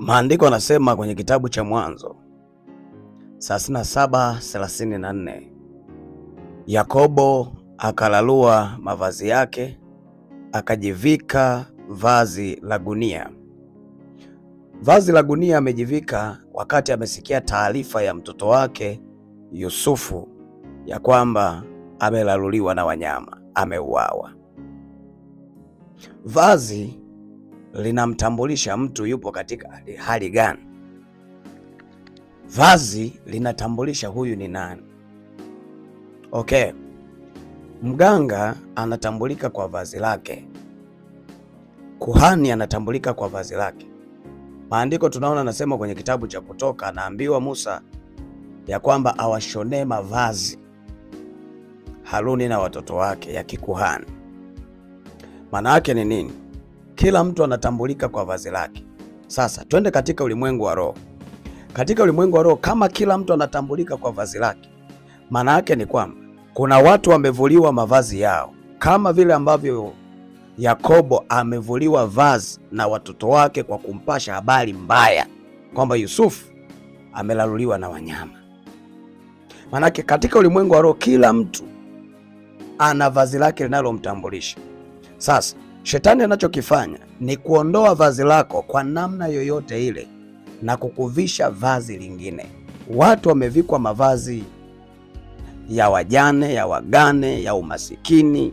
Maandiko yanasema kwenye kitabu cha Mwanzo 37:34, Yakobo akalalua mavazi yake, akajivika vazi la gunia. Vazi la gunia amejivika wakati amesikia taarifa ya mtoto wake Yusufu ya kwamba amelaluliwa na wanyama, ameuawa. Vazi linamtambulisha mtu yupo katika hali gani. Vazi linatambulisha huyu ni nani. Okay. Mganga anatambulika kwa vazi lake. Kuhani anatambulika kwa vazi lake. Maandiko tunaona nasema kwenye kitabu cha Kutoka, anaambiwa Musa ya kwamba awashonee mavazi Haruni na watoto wake ya kikuhani. Maana yake ni nini? Kila mtu anatambulika kwa vazi lake. Sasa twende katika ulimwengu wa roho. Katika ulimwengu wa roho, kama kila mtu anatambulika kwa vazi lake, maana yake ni kwamba kuna watu wamevuliwa mavazi yao, kama vile ambavyo Yakobo amevuliwa vazi na watoto wake kwa kumpasha habari mbaya kwamba Yusufu amelaluliwa na wanyama. Maana yake katika ulimwengu wa roho kila mtu ana vazi lake linalomtambulisha. Sasa shetani anachokifanya ni kuondoa vazi lako kwa namna yoyote ile na kukuvisha vazi lingine. Watu wamevikwa mavazi ya wajane, ya wagane, ya umasikini.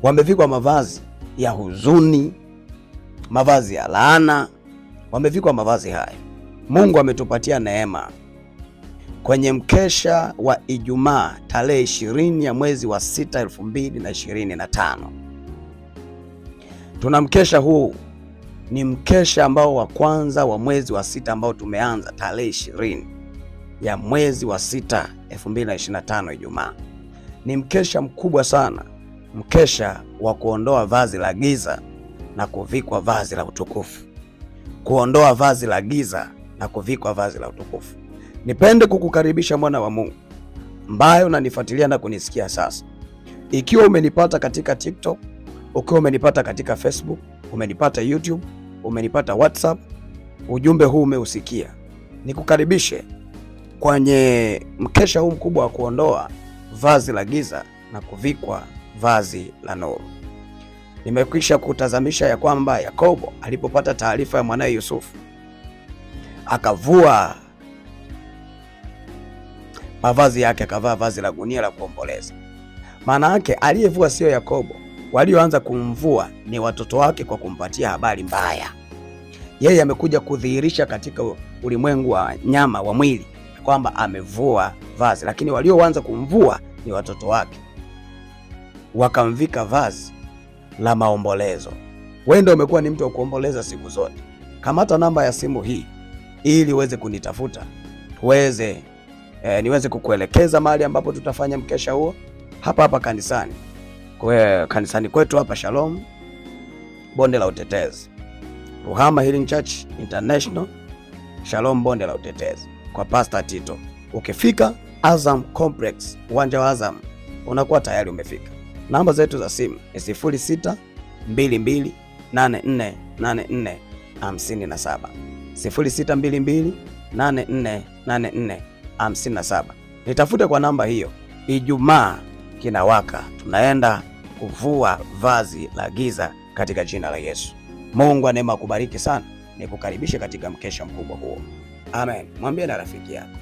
Wamevikwa mavazi ya huzuni, mavazi ya laana. Wamevikwa mavazi haya. Mungu ametupatia neema. Kwenye mkesha wa Ijumaa tarehe 20 ya mwezi wa 6 2025. Tuna mkesha huu, ni mkesha ambao wa kwanza wa mwezi wa 6 ambao tumeanza tarehe 20 ya mwezi wa 6 2025 Ijumaa. Ni mkesha mkubwa sana, mkesha wa kuondoa vazi la giza na kuvikwa vazi la utukufu. Kuondoa vazi la giza na kuvikwa vazi la utukufu. Nipende kukukaribisha mwana wa Mungu ambaye unanifuatilia na kunisikia sasa. Ikiwa umenipata katika TikTok, ukiwa umenipata katika Facebook, umenipata YouTube, umenipata WhatsApp, ujumbe huu umeusikia. Nikukaribishe kwenye mkesha huu mkubwa wa kuondoa vazi la giza na kuvikwa vazi la nuru. Nimekwisha kutazamisha ya kwamba Yakobo alipopata taarifa ya mwanae Yusufu, akavua mavazi yake, akavaa vazi la gunia la kuomboleza. Maana yake aliyevua sio Yakobo, walioanza kumvua ni watoto wake kwa kumpatia habari mbaya. Yeye amekuja kudhihirisha katika ulimwengu wa nyama wa mwili kwamba amevua vazi, lakini walioanza kumvua ni watoto wake, wakamvika vazi la maombolezo. Wewe ndio umekuwa ni mtu wa kuomboleza siku zote. Kamata namba ya simu hii ili uweze kunitafuta, niweze kukuelekeza mahali ambapo tutafanya mkesha huo hapa kanisani. Kanisani kwetu hapa Shalom Bonde la Utetezi, Ruhama Healing Church International, Shalom Bonde la Utetezi kwa Pastor Tito. Ukifika Azam Complex, uwanja wa Azam, unakuwa tayari umefika. Namba zetu za simu ni 0622848457, 0622848457. Nitafute kwa namba hiyo. Ijumaa kinawaka, tunaenda kuvua vazi la giza katika jina la Yesu. Mungu wa neema akubariki sana. Nikukaribishe katika mkesha mkubwa huo. Amen. Mwambie na rafiki yako.